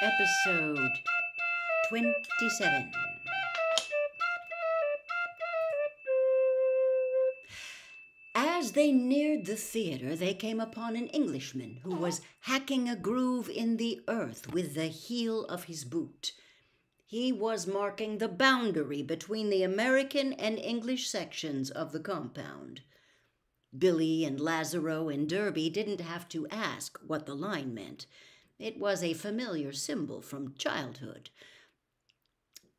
Phoenix-episode-27. As they neared the theater, they came upon an Englishman who was hacking a groove in the earth with the heel of his boot. He was marking the boundary between the American and English sections of the compound. Billy and Lazaro and Derby didn't have to ask what the line meant. It was a familiar symbol from childhood.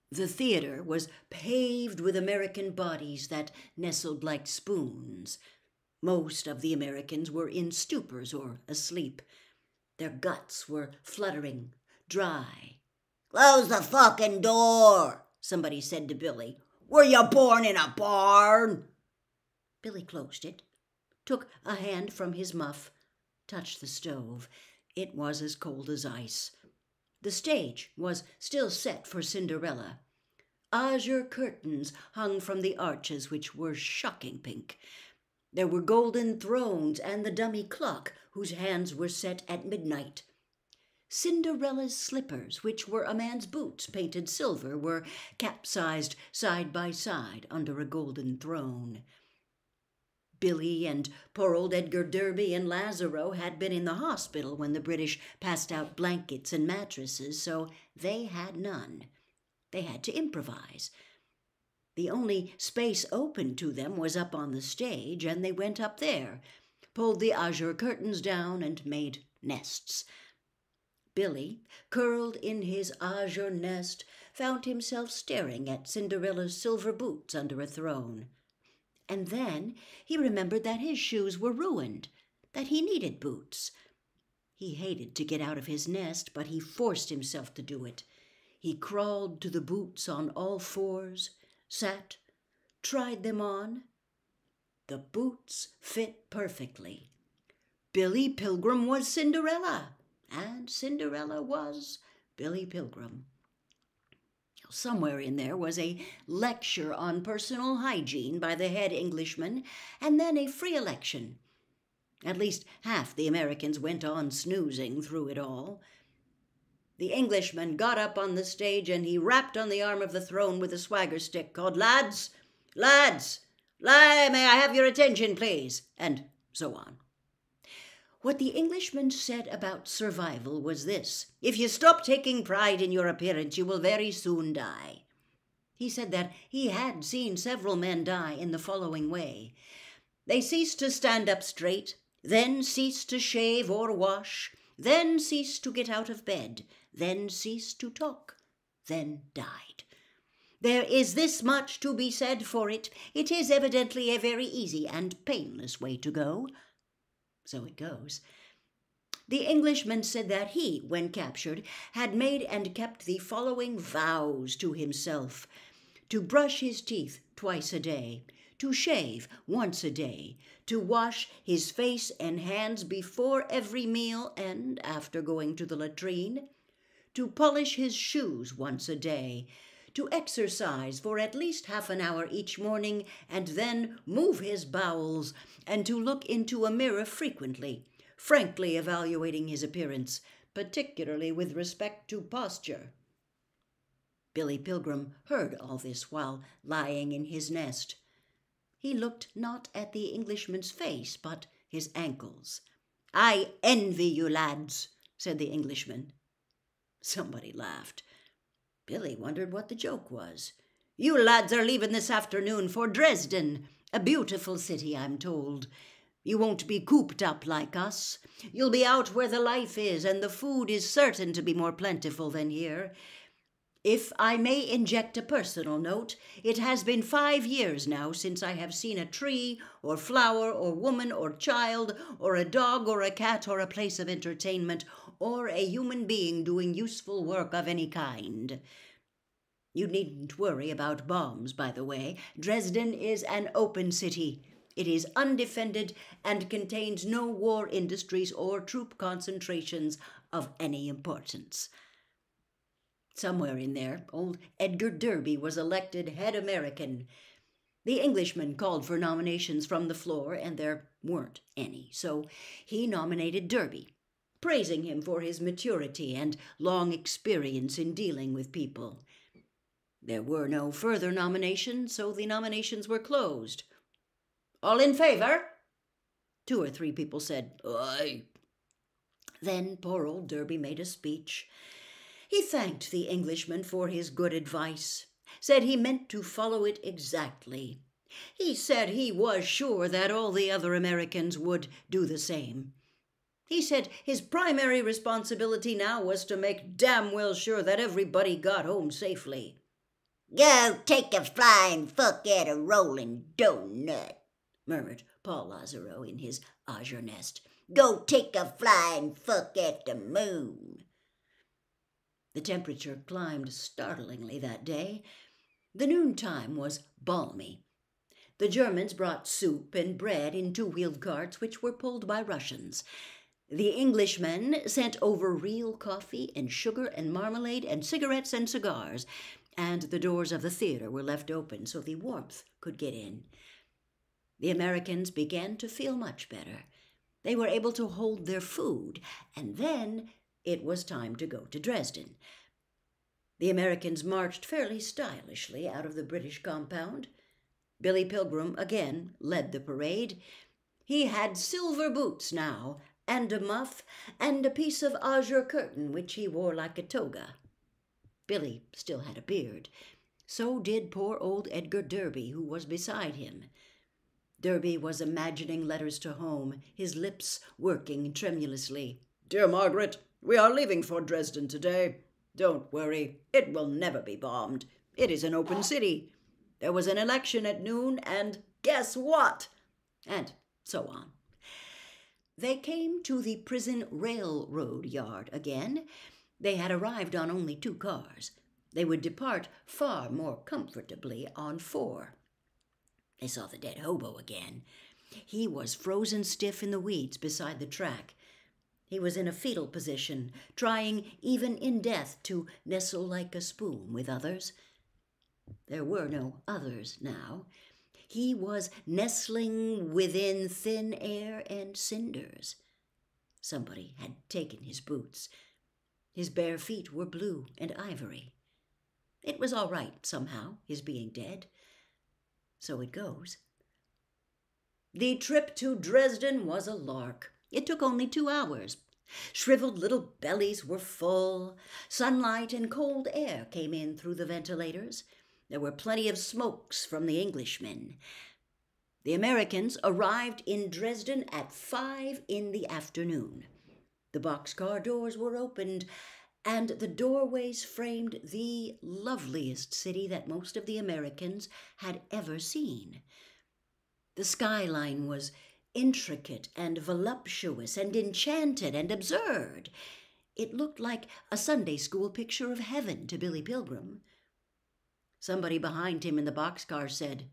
The theater was paved with American bodies that nestled like spoons. Most of the Americans were in stupors or asleep. Their guts were fluttering, dry. "Close the fucking door," somebody said to Billy. "Were you born in a barn?" Billy closed it, took a hand from his muff, touched the stove. It was as cold as ice. The stage was still set for Cinderella. Azure curtains hung from the arches, which were shocking pink. There were golden thrones and the dummy clock, whose hands were set at midnight. Cinderella's slippers, which were a man's boots painted silver, were capsized side by side under a golden throne. Billy and poor old Edgar Derby and Lazaro had been in the hospital when the British passed out blankets and mattresses, so they had none. They had to improvise. The only space open to them was up on the stage, and they went up there, pulled the azure curtains down, and made nests. Billy, curled in his azure nest, found himself staring at Cinderella's silver boots under a throne. And then he remembered that his shoes were ruined, that he needed boots. He hated to get out of his nest, but he forced himself to do it. He crawled to the boots on all fours, sat, tried them on. The boots fit perfectly. Billy Pilgrim was Cinderella, and Cinderella was Billy Pilgrim. Somewhere in there was a lecture on personal hygiene by the head Englishman, and then a free election. At least half the Americans went on snoozing through it all. The Englishman got up on the stage, and he rapped on the arm of the throne with a swagger stick, called, "Lads, lads, may I have your attention, please?" and so on. What the Englishman said about survival was this: if you stop taking pride in your appearance, you will very soon die. He said that he had seen several men die in the following way. They ceased to stand up straight, then ceased to shave or wash, then ceased to get out of bed, then ceased to talk, then died. There is this much to be said for it. It is evidently a very easy and painless way to go. So it goes. The Englishman said that he, when captured, had made and kept the following vows to himself: to brush his teeth twice a day, to shave once a day, to wash his face and hands before every meal and after going to the latrine, to polish his shoes once a day, to exercise for at least half an hour each morning and then move his bowels, and to look into a mirror frequently, frankly evaluating his appearance, particularly with respect to posture. Billy Pilgrim heard all this while lying in his nest. He looked not at the Englishman's face, but his ankles. "I envy you, lads," said the Englishman. Somebody laughed. Billy wondered what the joke was. "You lads are leaving this afternoon for Dresden, a beautiful city, I'm told. You won't be cooped up like us. You'll be out where the life is, and the food is certain to be more plentiful than here. If I may inject a personal note, it has been 5 years now since I have seen a tree or flower or woman or child or a dog or a cat or a place of entertainment or a human being doing useful work of any kind. You needn't worry about bombs, by the way. Dresden is an open city. It is undefended and contains no war industries or troop concentrations of any importance." Somewhere in there, old Edgar Derby was elected head American. The Englishman called for nominations from the floor, and there weren't any, so he nominated Derby. praising him for his maturity and long experience in dealing with people. There were no further nominations, so the nominations were closed. "All in favor?" 2 or 3 people said, "Aye." Then poor old Derby made a speech. He thanked the Englishman for his good advice, said he meant to follow it exactly. He said he was sure that all the other Americans would do the same. He said his primary responsibility now was to make damn well sure that everybody got home safely. "Go take a flying fuck at a rolling donut," murmured Paul Lazaro in his azure nest. "Go take a flying fuck at the moon." The temperature climbed startlingly that day. The noontime was balmy. The Germans brought soup and bread in 2-wheeled carts which were pulled by Russians. The Englishmen sent over real coffee and sugar and marmalade and cigarettes and cigars, and the doors of the theater were left open so the warmth could get in. The Americans began to feel much better. They were able to hold their food, and then it was time to go to Dresden. The Americans marched fairly stylishly out of the British compound. Billy Pilgrim again led the parade. He had silver boots now, and a muff, and a piece of azure curtain which he wore like a toga. Billy still had a beard. So did poor old Edgar Derby, who was beside him. Derby was imagining letters to home, his lips working tremulously. "Dear Margaret, we are leaving for Dresden today. Don't worry, it will never be bombed. It is an open city. There was an election at noon, and guess what?" And so on. They came to the prison railroad yard again. They had arrived on only 2 cars. They would depart far more comfortably on 4. They saw the dead hobo again. He was frozen stiff in the weeds beside the track. He was in a fetal position, trying even in death to nestle like a spoon with others. There were no others now. He was nestling within thin air and cinders. Somebody had taken his boots. His bare feet were blue and ivory. It was all right, somehow, his being dead. So it goes. The trip to Dresden was a lark. It took only 2 hours. Shriveled little bellies were full. Sunlight and cold air came in through the ventilators. There were plenty of smokes from the Englishmen. The Americans arrived in Dresden at 5 in the afternoon. The boxcar doors were opened, and the doorways framed the loveliest city that most of the Americans had ever seen. The skyline was intricate and voluptuous and enchanted and absurd. It looked like a Sunday school picture of heaven to Billy Pilgrim. Somebody behind him in the boxcar said,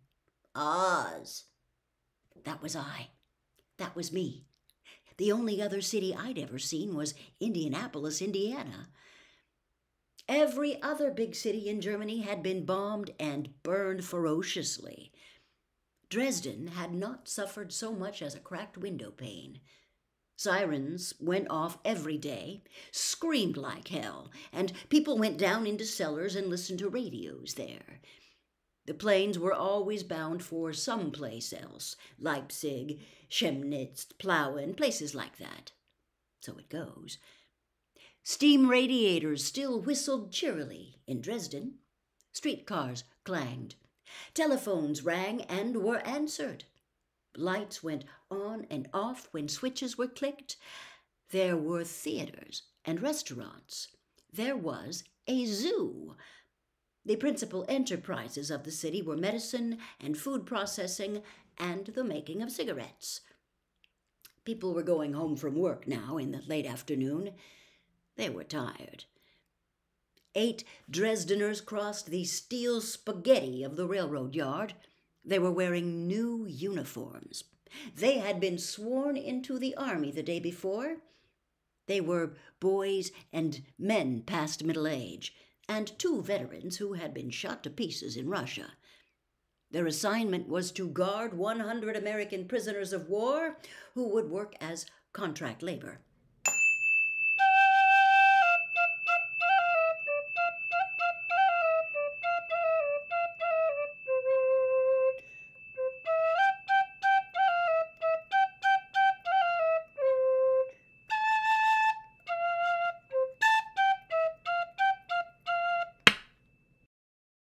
"Oz." That was I. That was me. The only other city I'd ever seen was Indianapolis, Indiana. Every other big city in Germany had been bombed and burned ferociously. Dresden had not suffered so much as a cracked window pane. Sirens went off every day, screamed like hell, and people went down into cellars and listened to radios there. The planes were always bound for some place else, Leipzig, Chemnitz, Plauen, places like that. So it goes. Steam radiators still whistled cheerily in Dresden. Streetcars clanged. Telephones rang and were answered. Lights went on and off when switches were clicked. There were theaters and restaurants. There was a zoo. The principal enterprises of the city were medicine and food processing and the making of cigarettes. People were going home from work now in the late afternoon. They were tired. 8 Dresdeners crossed the steel spaghetti of the railroad yard. They were wearing new uniforms. They had been sworn into the army the day before. They were boys and men past middle age, and 2 veterans who had been shot to pieces in Russia. Their assignment was to guard 100 American prisoners of war who would work as contract labor.